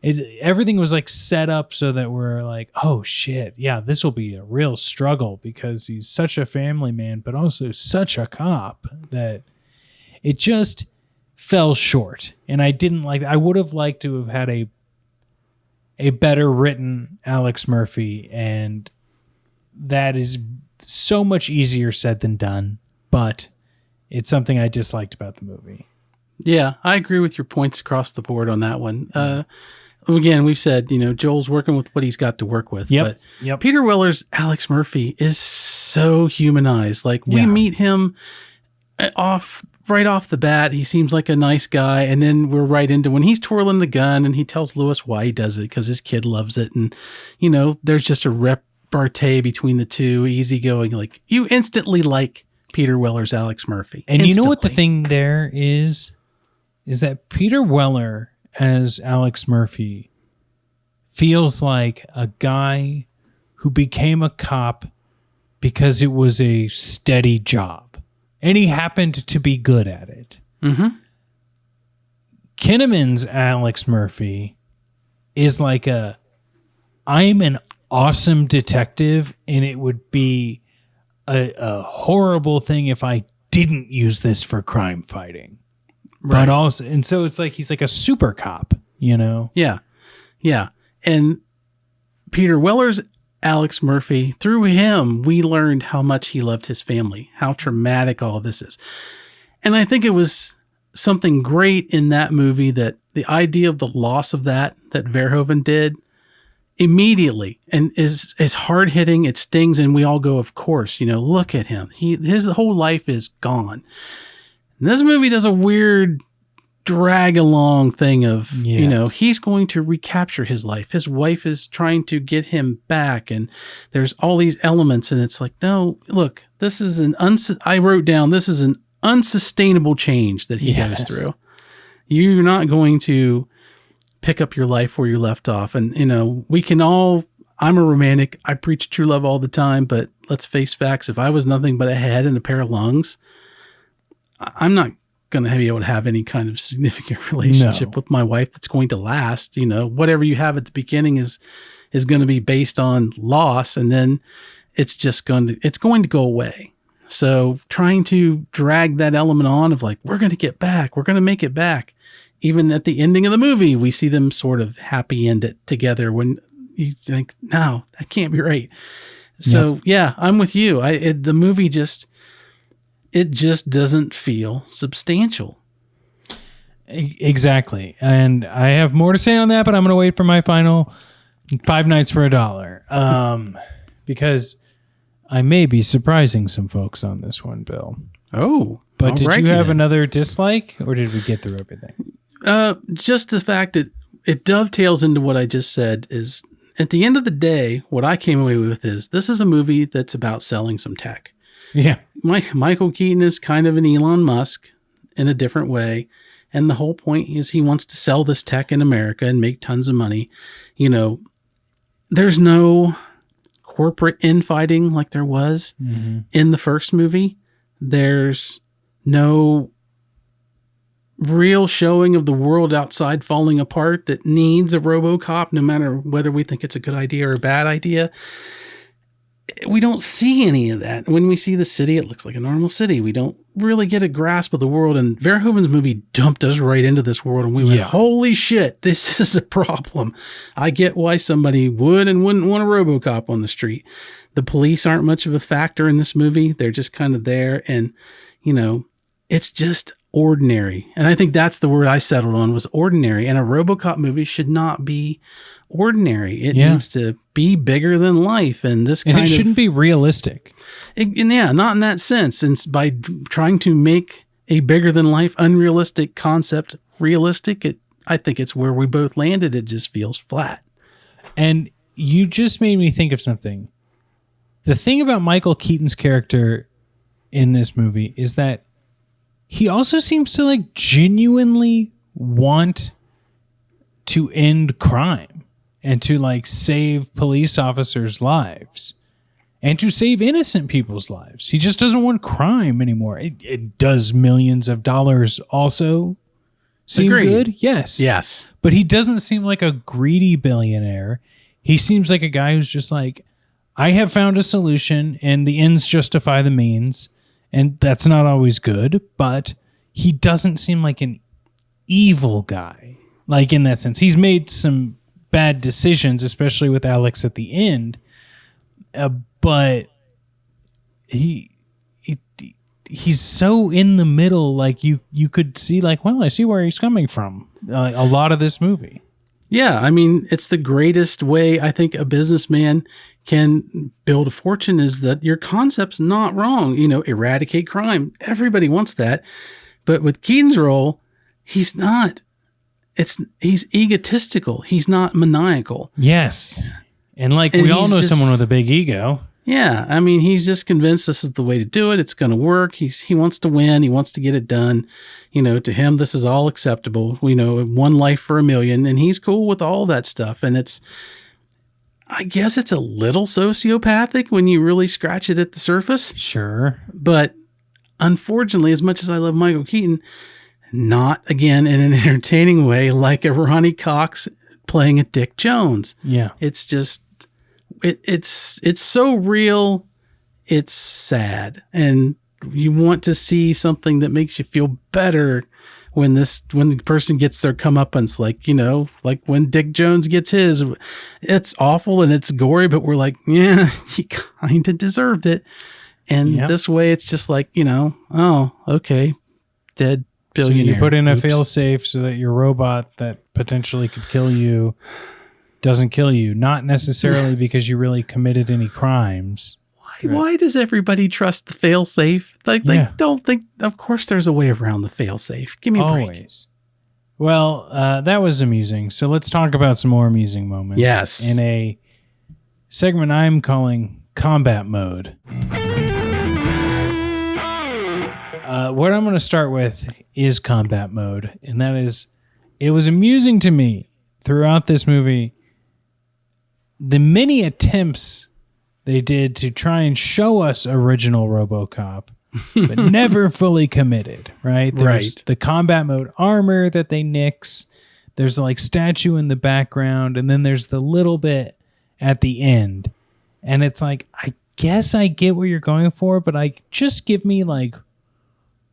everything was like set up so that we're like, oh shit, yeah, this will be a real struggle because he's such a family man, but also such a cop, that it just fell short. And I would have liked to have had a better written Alex Murphy, and that is so much easier said than done, but it's something I disliked about the movie. Yeah, I agree with your points across the board on that one. Again, we've said, Joel's working with what he's got to work with. Yep. But Peter Weller's Alex Murphy is so humanized. Like, we meet him right off the bat. He seems like a nice guy. And then we're right into when he's twirling the gun and he tells Lewis why he does it, because his kid loves it. And, there's just a repartee between the two, easygoing. Like, you instantly like Peter Weller's Alex Murphy. And you know what the thing there is that Peter Weller as Alex Murphy feels like a guy who became a cop because it was a steady job and he happened to be good at it. Mm-hmm. Kinnaman's Alex Murphy is like I'm an awesome detective, and it would be a horrible thing if I didn't use this for crime fighting. Right. But also, and so it's like he's like a super cop, Yeah. Yeah. And Peter Weller's Alex Murphy, through him, we learned how much he loved his family, how traumatic all this is. And I think it was something great in that movie that the idea of the loss of that Verhoeven did immediately and is hard hitting. It stings. And we all go, of course, look at him. His whole life is gone. And this movie does a weird drag along thing of, he's going to recapture his life. His wife is trying to get him back. And there's all these elements. And it's like, no, look, this is I wrote down, this is an unsustainable change that he goes through. You're not going to pick up your life where you left off. And, we can all, I'm a romantic. I preach true love all the time, but let's face facts. If I was nothing but a head and a pair of lungs, I'm not going to be able to have any kind of significant relationship with my wife that's going to last. Whatever you have at the beginning is going to be based on loss. And then it's going to go away. So trying to drag that element on of like, we're going to get back, we're going to make it back. Even at the ending of the movie, we see them sort of happy end it together when you think, no, that can't be right. So yeah, I'm with you. The movie just doesn't feel substantial. Exactly. And I have more to say on that, but I'm going to wait for my final 5 nights for $1. Because I may be surprising some folks on this one, Bill. Oh, but did you have another dislike, or did we get through everything? Just the fact that it dovetails into what I just said is, at the end of the day, what I came away with is this is a movie that's about selling some tech. Yeah. Michael Keaton is kind of an Elon Musk in a different way. And the whole point is he wants to sell this tech in America and make tons of money. There's no corporate infighting like there was in the first movie. There's no real showing of the world outside falling apart that needs a RoboCop, no matter whether we think it's a good idea or a bad idea. We don't see any of that. When we see the city, it looks like a normal city. We don't really get a grasp of the world. And Verhoeven's movie dumped us right into this world. And we went, holy shit, this is a problem. I get why somebody would and wouldn't want a RoboCop on the street. The police aren't much of a factor in this movie. They're just kind of there. And, it's just ordinary. And I think that's the word I settled on, was ordinary. And a RoboCop movie should not be ordinary. It needs to be bigger than life. And this kind of... it shouldn't be realistic. Not in that sense. And by trying to make a bigger than life, unrealistic concept realistic, I think it's where we both landed. It just feels flat. And you just made me think of something. The thing about Michael Keaton's character in this movie is that he also seems to like genuinely want to end crime and to like save police officers' lives and to save innocent people's lives. He just doesn't want crime anymore. It does millions of dollars also seem Agreed. good? Yes. Yes. But he doesn't seem like a greedy billionaire. He seems like a guy who's just like, I have found a solution and the ends justify the means. And that's not always good, but he doesn't seem like an evil guy. Like in that sense, he's made some bad decisions, especially with Alex at the end. But he's so in the middle. Like you could see like, well, I see where he's coming from. A lot of this movie. Yeah. I mean, it's the greatest way I think a businessman can build a fortune is that your concept's not wrong. Eradicate crime. Everybody wants that. But with Keaton's role, he's not. He's egotistical. He's not maniacal. Yes. And we all know someone with a big ego. Yeah. I mean, he's just convinced this is the way to do it. It's going to work. He wants to win. He wants to get it done. To him, this is all acceptable. One life for a million, and he's cool with all that stuff. And I guess it's a little sociopathic when you really scratch it at the surface. Sure. But unfortunately, as much as I love Michael Keaton, not again in an entertaining way like a Ronnie Cox playing a Dick Jones. Yeah. It's just it's so real, it's sad. And you want to see something that makes you feel better when the person gets their comeuppance, like when Dick Jones gets his. It's awful and it's gory, but we're like, yeah, he kind of deserved it. And this way it's just like, oh, okay, dead billionaire. So you put in a fail-safe so that your robot that potentially could kill you doesn't kill you, not necessarily because you really committed any crimes. Why does everybody trust the fail-safe? They don't think, of course there's a way around the fail-safe. Give me a break. Always. Well, that was amusing. So let's talk about some more amusing moments. Yes. In a segment I'm calling Combat Mode. What I'm going to start with is Combat Mode. And that is, it was amusing to me throughout this movie, the many attempts they did to try and show us original RoboCop, but never fully committed, right? There's the combat mode armor that they nix. There's a statue in the background, and then there's the little bit at the end. And it's like, I guess I get what you're going for, but just give me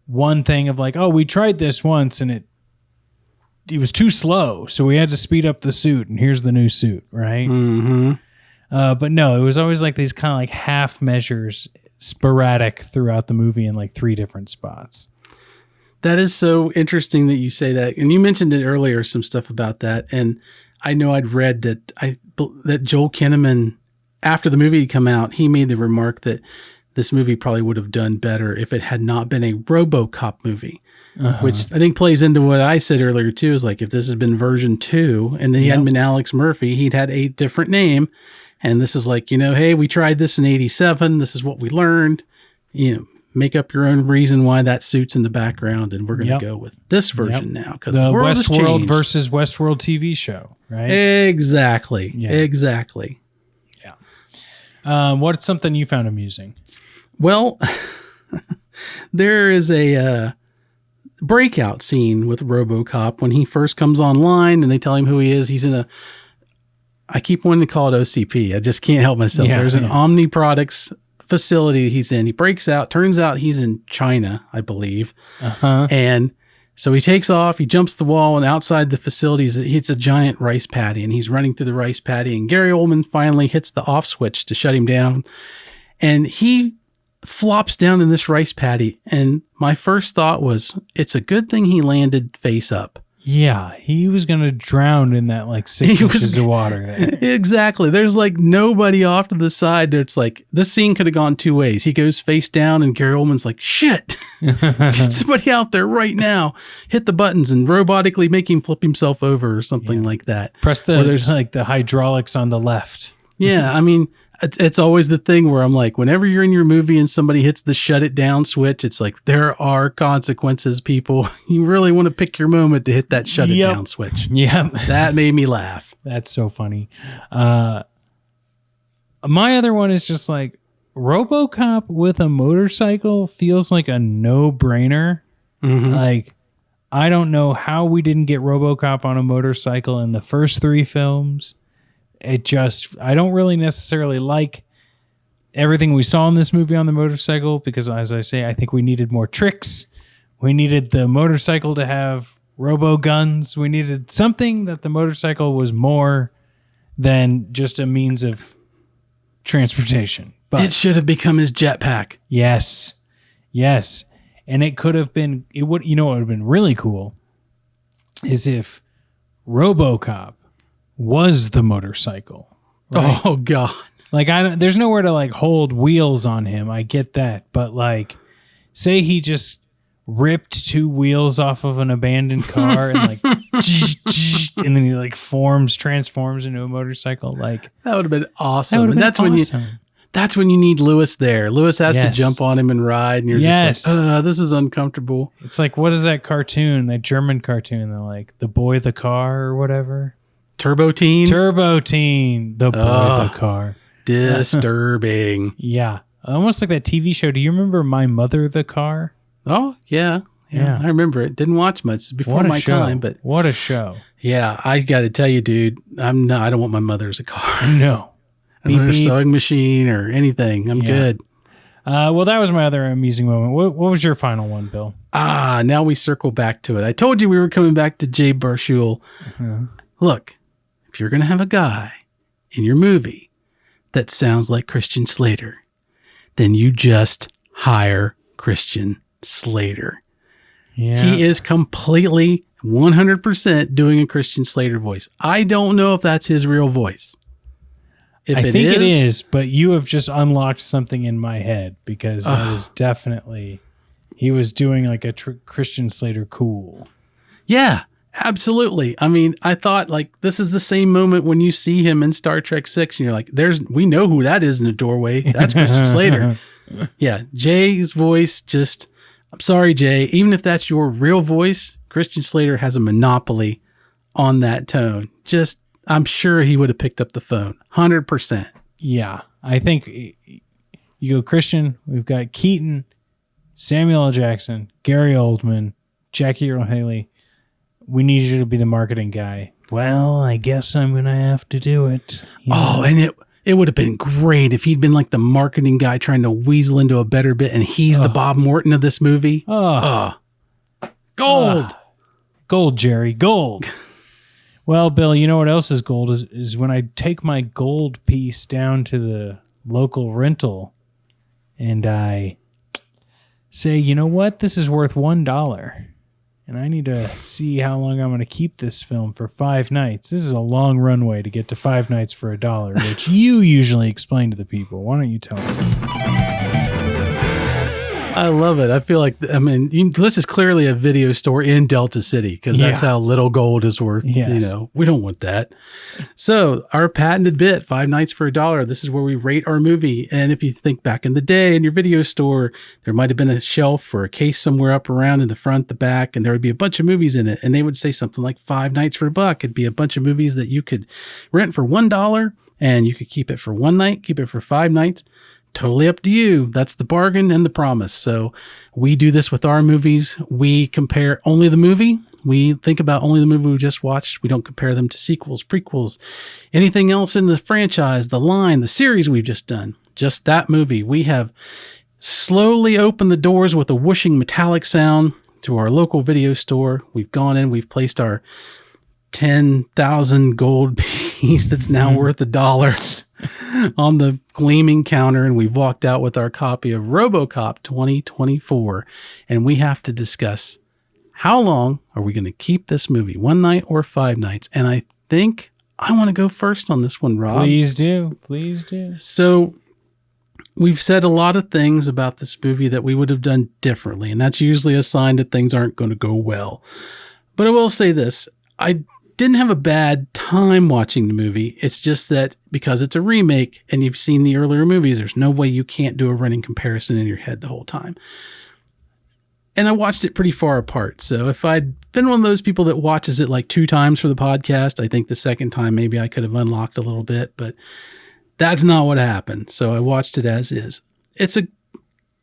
one thing of oh, we tried this once and it was too slow, so we had to speed up the suit, and here's the new suit, right? Mm-hmm. But no, it was always these kind of half measures, sporadic throughout the movie in 3 different spots. That is so interesting that you say that. And you mentioned it earlier, some stuff about that. And I know I'd read that Joel Kinnaman, after the movie had come out, he made the remark that this movie probably would have done better if it had not been a RoboCop movie. Which I think plays into what I said earlier too, is if this had been version 2 and then he hadn't been Alex Murphy, he'd had a different name. And this is hey, we tried this in 87. This is what we learned. Make up your own reason why that suit's in the background. And we're going to go with this version now. Because the Westworld versus Westworld TV show, right? Exactly. Yeah. Exactly. Yeah. What's something you found amusing? Well, there is a breakout scene with RoboCop when he first comes online and they tell him who he is. He's in I keep wanting to call it OCP. I just can't help myself. There's an Omni Products facility he's in. He breaks out. Turns out he's in China, I believe. And so he takes off. He jumps the wall, and outside the facility, it's a giant rice paddy, and he's running through the rice paddy. And Gary Oldman finally hits the off switch to shut him down. And he flops down in this rice paddy. And my first thought was, it's a good thing he landed face up. Yeah, he was going to drown in that 6 inches of water. Exactly. There's nobody off to the side. It's this scene could have gone 2 ways. He goes face down and Gary Oldman's shit, get somebody out there right now. Hit the buttons and robotically make him flip himself over or something like that. Press the the hydraulics on the left. Yeah, I mean, it's always the thing where I'm whenever you're in your movie and somebody hits the shut it down switch, it's there are consequences, people. You really want to pick your moment to hit that shut it down switch. Yeah. That made me laugh. That's so funny. My other one is just RoboCop with a motorcycle feels like a no-brainer. Mm-hmm. I don't know how we didn't get RoboCop on a motorcycle in the first 3 films. I don't really necessarily like everything we saw in this movie on the motorcycle because, as I say, I think we needed more tricks. We needed the motorcycle to have robo guns. We needed something that the motorcycle was more than just a means of transportation. But it should have become his jetpack. Yes. And it could have been, what would have been really cool is if RoboCop was the motorcycle. Right? Oh, God. Like, there's nowhere to like hold wheels on him. I get that. But like, say he just ripped 2 wheels off of an abandoned car and like, and then he like transforms into a motorcycle. Like, that would have been awesome. That would have been awesome. That's when you need Lewis there. Lewis has to jump on him and ride, and you're just like, this is uncomfortable. It's like, what is that cartoon, that German cartoon? They're like, The Boy, the Car, or whatever. Turbo Teen? The Boy, the Car. Disturbing. Yeah. Almost like that TV show. Do you remember My Mother, the Car? Oh, yeah. I remember it. Didn't watch much before my time, but what a show. Yeah, I got to tell you, dude, I don't want my mother as a car. No. Or a sewing machine or anything. I'm good. Well, that was my other amusing moment. What was your final one, Bill? Now we circle back to it. I told you we were coming back to Jay Baruchel. Look, if you're going to have a guy in your movie that sounds like Christian Slater, then you just hire Christian Slater. Yeah. He is completely 100% doing a Christian Slater voice. I don't know if that's his real voice. I think it is, but you have just unlocked something in my head because that is definitely, he was doing like a Christian Slater cool. Yeah, absolutely. I mean, I thought like this is the same moment when you see him in Star Trek 6 and you're like, we know who that is in the doorway. That's Christian Slater. Yeah, Jay's voice I'm sorry, Jay, even if that's your real voice, Christian Slater has a monopoly on that tone. I'm sure he would have picked up the phone. 100%. Yeah. I think you go Christian, we've got Keaton, Samuel L. Jackson, Gary Oldman, Jackie Earle Haley. We need you to be the marketing guy. Well, I guess I'm going to have to do it. And it would have been great if he'd been like the marketing guy trying to weasel into a better bit and he's the Bob Morton of this movie. Gold. Gold, Jerry. Gold. Well, Bill, you know what else is gold is when I take my gold piece down to the local rental and I say, you know what, this is worth $1 and I need to see how long I'm going to keep this film for 5 nights. This is a long runway to get to 5 nights for $1, which you usually explain to the people. Why don't you tell me? I love it. I feel like, this is clearly a video store in Delta City because that's how little gold is worth. Yes. We don't want that. So our patented bit, 5 nights for $1. This is where we rate our movie. And if you think back in the day in your video store, there might have been a shelf or a case somewhere up around in the front, the back, and there would be a bunch of movies in it. And they would say something like 5 nights for $1. It'd be a bunch of movies that you could rent for $1 and you could keep it for 1 night, keep it for 5 nights. Totally up to you. That's the bargain and the promise. So we do this with our movies. We compare only the movie. We think about only the movie we just watched. We don't compare them to sequels, prequels, anything else in the franchise, the line, the series we've just done. Just that movie. We have slowly opened the doors with a whooshing metallic sound to our local video store. We've gone in, we've placed our 10,000 gold piece that's now worth $1 on the gleaming counter, and we've walked out with our copy of RoboCop 2024, and we have to discuss how long are we going to keep this movie, 1 night or 5 nights? And I think I want to go first on this one, Rob. Please do. So we've said a lot of things about this movie that we would have done differently, and that's usually a sign that things aren't going to go well. But I will say this, I didn't have a bad time watching the movie. It's just that because it's a remake and you've seen the earlier movies, there's no way you can't do a running comparison in your head the whole time. And I watched it pretty far apart. So if I'd been one of those people that watches it like 2 times for the podcast, I think the second time maybe I could have unlocked a little bit, but that's not what happened. So I watched it as is. It's a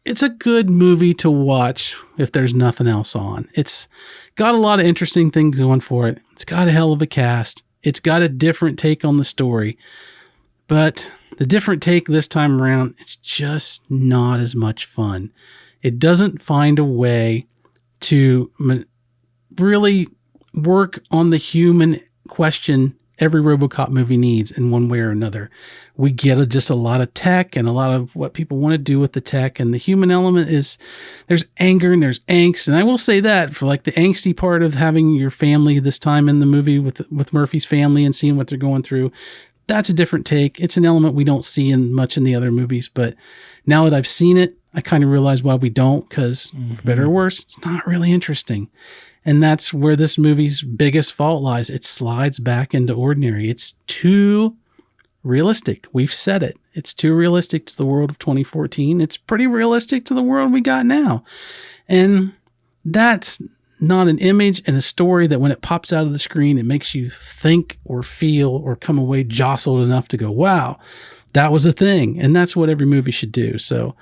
it's a good movie to watch if there's nothing else on. It's got a lot of interesting things going for it. It's got a hell of a cast. It's got a different take on the story. But the different take this time around, it's just not as much fun. It doesn't find a way to really work on the human question every RoboCop movie needs in one way or another. We get just a lot of tech and a lot of what people want to do with the tech, and the human element is there's anger and there's angst. And I will say that for like the angsty part of having your family this time in the movie with Murphy's family and seeing what they're going through, that's a different take. It's an element we don't see much in the other movies, but now that I've seen it, I kind of realize why we don't, because for better or worse, it's not really interesting. And that's where this movie's biggest fault lies. It slides back into ordinary. It's too realistic. We've said it. It's too realistic to the world of 2014. It's pretty realistic to the world we got now. And that's not an image and a story that when it pops out of the screen, it makes you think or feel or come away jostled enough to go, wow, that was a thing. And that's what every movie should do. So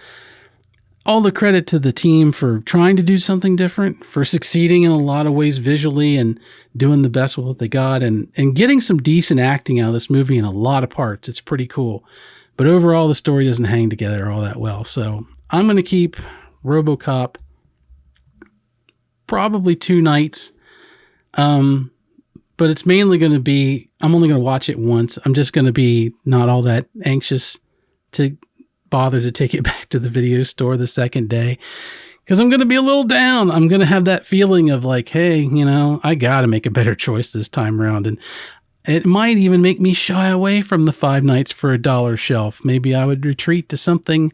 all the credit to the team for trying to do something different, for succeeding in a lot of ways visually and doing the best with what they got, and getting some decent acting out of this movie in a lot of parts. It's pretty cool. But overall, the story doesn't hang together all that well. So I'm going to keep RoboCop probably 2 nights. But it's mainly going to be, I'm only going to watch it once. I'm just going to be not all that anxious to bother to take it back to the video store the second day, because I'm going to be a little down. I'm going to have that feeling of like, hey, I got to make a better choice this time around. And it might even make me shy away from the 5 nights for $1 shelf. Maybe I would retreat to something,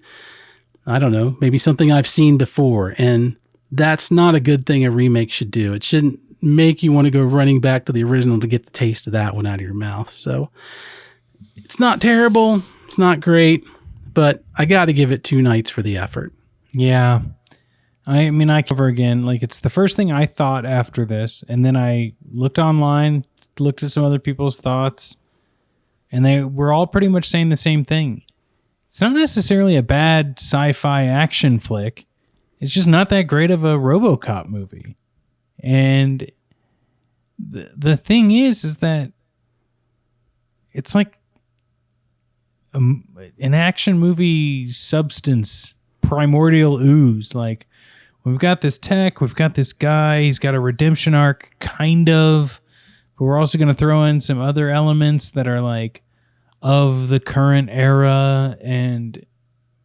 I don't know, maybe something I've seen before. And that's not a good thing a remake should do. It shouldn't make you want to go running back to the original to get the taste of that one out of your mouth. So it's not terrible. It's not great. But I got to give it 2 nights for the effort. Yeah. I mean, I cover again, like it's the first thing I thought after this. And then I looked online, looked at some other people's thoughts, and they were all pretty much saying the same thing. It's not necessarily a bad sci-fi action flick. It's just not that great of a RoboCop movie. And the thing is that it's like an action movie substance, primordial ooze. Like, we've got this tech, we've got this guy, he's got a redemption arc, kind of, but we're also going to throw in some other elements that are like of the current era and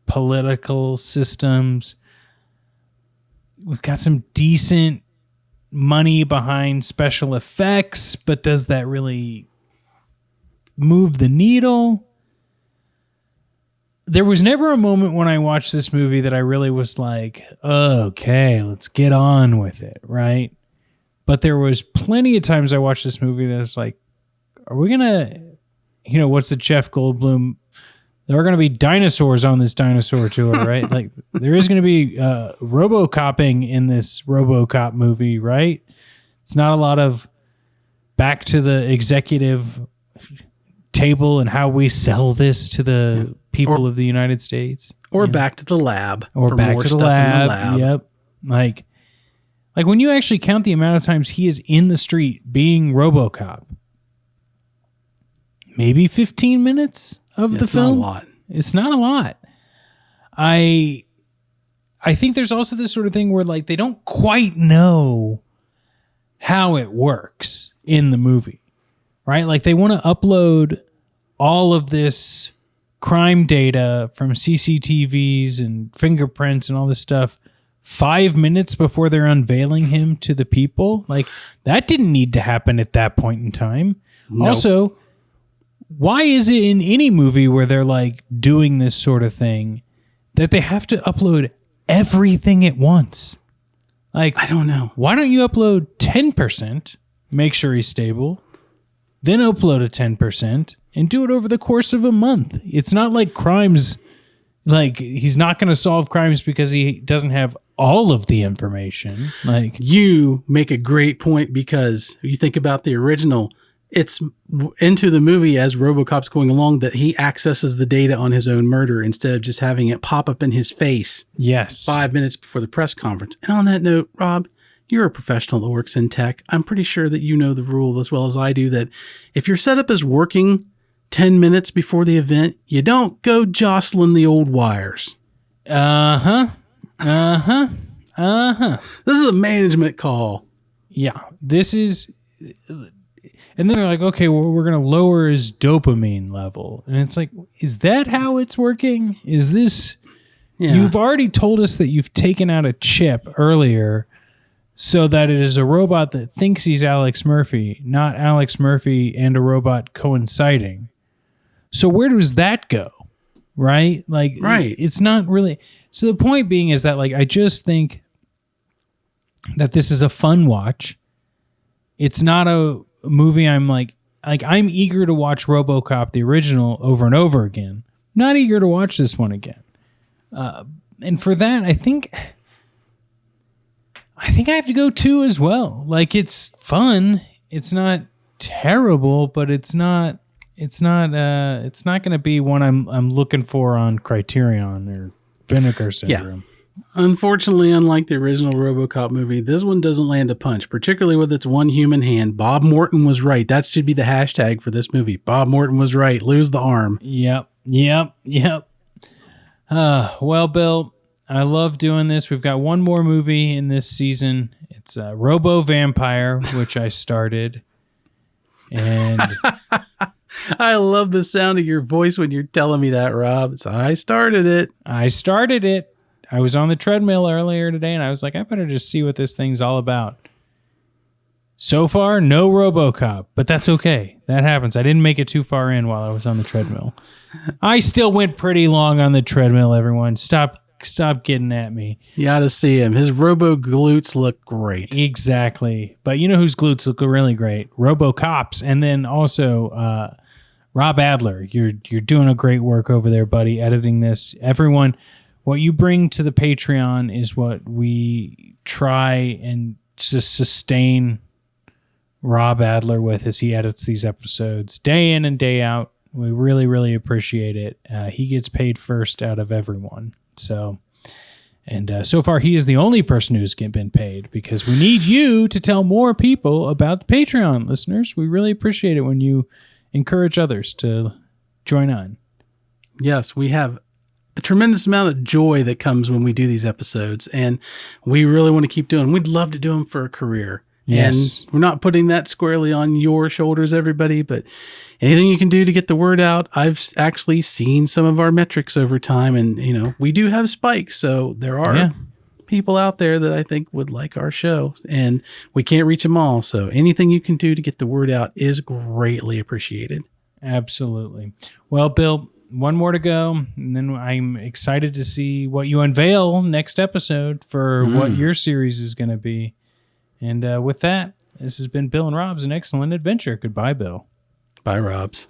political systems. We've got some decent money behind special effects, but does that really move the needle? There was never a moment when I watched this movie that I really was like, okay, let's get on with it, right? But there was plenty of times I watched this movie that was like, are we going to, what's the Jeff Goldblum? There are going to be dinosaurs on this dinosaur tour, right? Like, there is going to be RoboCopping in this RoboCop movie, right? It's not a lot of back to the executive table and how we sell this to the people of the United States. Or back to the lab. Or for back more to the stuff lab. in the lab. Yep. Like when you actually count the amount of times he is in the street being RoboCop, maybe 15 minutes of the film. Not a lot. It's not a lot. I think there's also this sort of thing where like they don't quite know how it works in the movie, right? Like they want to upload all of this crime data from CCTVs and fingerprints and all this stuff 5 minutes before they're unveiling him to the people. Like, that didn't need to happen at that point in time. Nope. Also, why is it in any movie where they're like doing this sort of thing that they have to upload everything at once? Like, I don't know. Why don't you upload 10%, make sure he's stable, then upload a 10%, and do it over the course of a month? It's not like crimes, like he's not going to solve crimes because he doesn't have all of the information. Like, you make a great point, because you think about the original, it's into the movie as RoboCop's going along that he accesses the data on his own murder instead of just having it pop up in his face. Yes. 5 minutes before the press conference. And on that note, Rob, you're a professional that works in tech. I'm pretty sure that you know the rule as well as I do that if your setup is working 10 minutes before the event, you don't go jostling the old wires. Uh-huh. This is a management call. Yeah. This is... And then they're like, okay, well, we're going to lower his dopamine level. And it's like, is that how it's working? Is this... Yeah. You've already told us that you've taken out a chip earlier so that it is a robot that thinks he's Alex Murphy, not Alex Murphy and a robot coinciding. So where does that go? Right? Like, right. It's not really... So the point being is that, like, I just think that this is a fun watch. It's not a movie I'm like I'm eager to watch RoboCop, the original, over and over again. Not eager to watch this one again. And for that, I think I have to go 2 as well. Like, it's fun. It's not terrible, but it's not going to be one I'm looking for on Criterion or Vinegar Syndrome. Yeah. Unfortunately, unlike the original RoboCop movie, this one doesn't land a punch, particularly with its one human hand. Bob Morton was right. That should be the hashtag for this movie. Bob Morton was right. Lose the arm. Yep. Well, Bill, I love doing this. We've got one more movie in this season. It's Robo Vampire, which I started. And I love the sound of your voice when you're telling me that, Rob. So I started it. I was on the treadmill earlier today, and I was like, I better just see what this thing's all about. So far, no RoboCop, but that's okay. That happens. I didn't make it too far in while I was on the treadmill. I still went pretty long on the treadmill, everyone. Stop getting at me. You ought to see him. His robo glutes look great. Exactly. But you know whose glutes look really great? RoboCop's. And then also Rob Adler. You're doing a great work over there, buddy, editing this. Everyone, what you bring to the Patreon is what we try and just sustain Rob Adler with as he edits these episodes day in and day out. We really, really appreciate it. He gets paid first out of everyone. So far, he is the only person who's been paid because we need you to tell more people about the Patreon, listeners. We really appreciate it when you encourage others to join on. Yes, we have a tremendous amount of joy that comes when we do these episodes, and we really want to keep doing them. We'd love to do them for a career. Yes. And we're not putting that squarely on your shoulders, everybody, but anything you can do to get the word out. I've actually seen some of our metrics over time, and, we do have spikes. So there are people out there that I think would like our show, and we can't reach them all. So anything you can do to get the word out is greatly appreciated. Absolutely. Well, Bill, one more to go, and then I'm excited to see what you unveil next episode for what your series is going to be. And with that, this has been Bill and Rob's An Excellent Adventure. Goodbye, Bill. Bye, Robs.